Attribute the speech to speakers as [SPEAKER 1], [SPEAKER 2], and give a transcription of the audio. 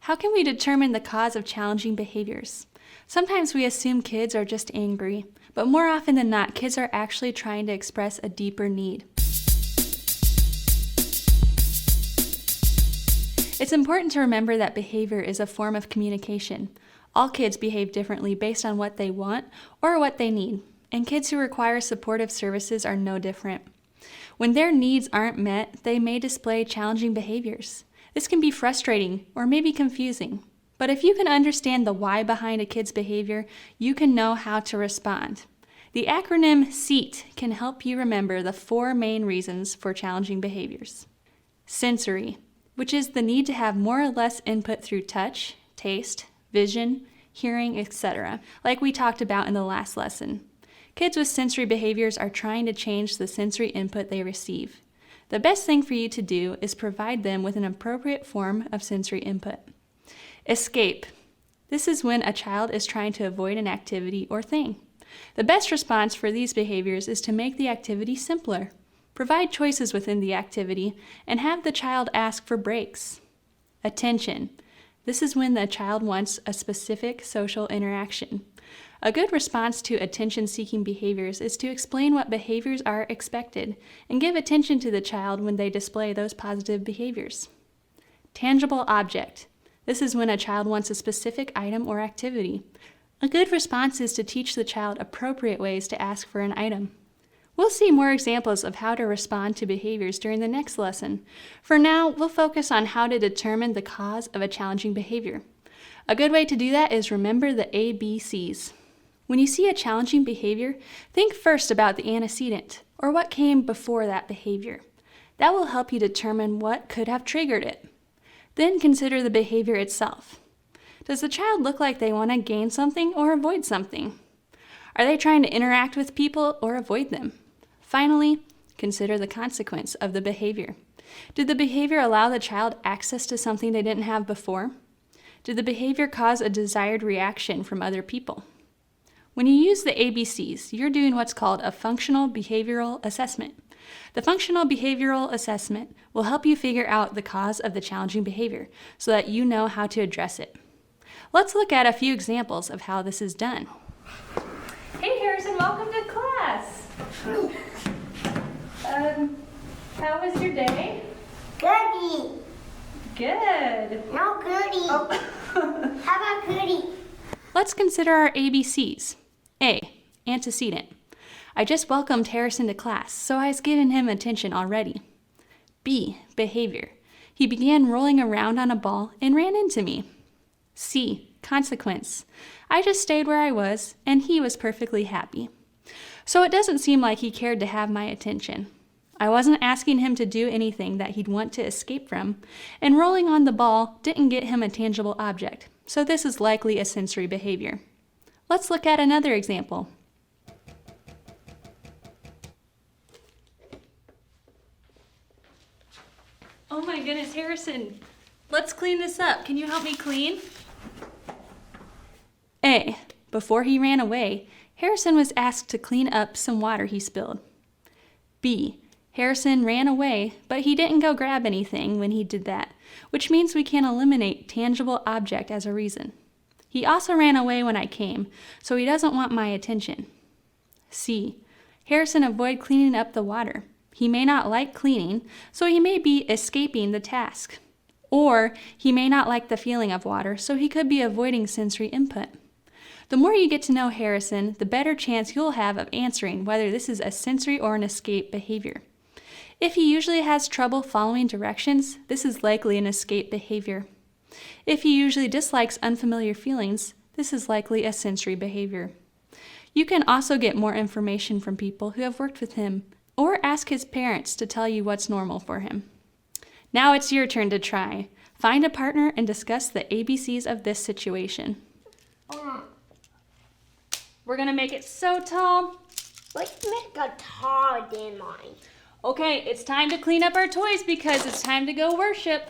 [SPEAKER 1] How can we determine the cause of challenging behaviors? Sometimes we assume kids are just angry, but more often than not, kids are actually trying to express a deeper need. It's important to remember that behavior is a form of communication. All kids behave differently based on what they want or what they need, and kids who require supportive services are no different. When their needs aren't met, they may display challenging behaviors. This can be frustrating or maybe confusing, but if you can understand the why behind a kid's behavior, you can know how to respond. The acronym SEAT can help you remember the 4 main reasons for challenging behaviors. Sensory, which is the need to have more or less input through touch, taste, vision, hearing, etc., like we talked about in the last lesson. Kids with sensory behaviors are trying to change the sensory input they receive. The best thing for you to do is provide them with an appropriate form of sensory input. Escape. This is when a child is trying to avoid an activity or thing. The best response for these behaviors is to make the activity simpler. Provide choices within the activity and have the child ask for breaks. Attention. This is when the child wants a specific social interaction. A good response to attention-seeking behaviors is to explain what behaviors are expected and give attention to the child when they display those positive behaviors. Tangible object. This is when a child wants a specific item or activity. A good response is to teach the child appropriate ways to ask for an item. We'll see more examples of how to respond to behaviors during the next lesson. For now, we'll focus on how to determine the cause of a challenging behavior. A good way to do that is remember the ABCs. When you see a challenging behavior, think first about the antecedent, or what came before that behavior. That will help you determine what could have triggered it. Then consider the behavior itself. Does the child look like they want to gain something or avoid something? Are they trying to interact with people or avoid them? Finally, consider the consequence of the behavior. Did the behavior allow the child access to something they didn't have before? Did the behavior cause a desired reaction from other people? When you use the ABCs, you're doing what's called a functional behavioral assessment. The functional behavioral assessment will help you figure out the cause of the challenging behavior so that you know how to address it. Let's look at a few examples of how this is done. Hey Harrison, welcome to class. How was your day?
[SPEAKER 2] Goody.
[SPEAKER 1] Good.
[SPEAKER 2] No goody. Oh. How about goody?
[SPEAKER 1] Let's consider our ABCs. A, antecedent. I just welcomed Harrison to class, so I was giving him attention already. B, behavior. He began rolling around on a ball and ran into me. C, consequence. I just stayed where I was, and he was perfectly happy. So it doesn't seem like he cared to have my attention. I wasn't asking him to do anything that he'd want to escape from, and rolling on the ball didn't get him a tangible object, so this is likely a sensory behavior. Let's look at another example. Oh my goodness, Harrison, let's clean this up. Can you help me clean? A, before he ran away, Harrison was asked to clean up some water he spilled. B, Harrison ran away, but he didn't go grab anything when he did that, which means we can eliminate tangible object as a reason. He also ran away when I came, so he doesn't want my attention. C, Harrison avoided cleaning up the water. He may not like cleaning, so he may be escaping the task. Or he may not like the feeling of water, so he could be avoiding sensory input. The more you get to know Harrison, the better chance you'll have of answering whether this is a sensory or an escape behavior. If he usually has trouble following directions, this is likely an escape behavior. If he usually dislikes unfamiliar feelings, this is likely a sensory behavior. You can also get more information from people who have worked with him, or ask his parents to tell you what's normal for him. Now it's your turn to try. Find a partner and discuss the ABCs of this situation. We're gonna make it so tall.
[SPEAKER 2] Let's make a taller than mine.
[SPEAKER 1] Okay, it's time to clean up our toys because it's time to go worship.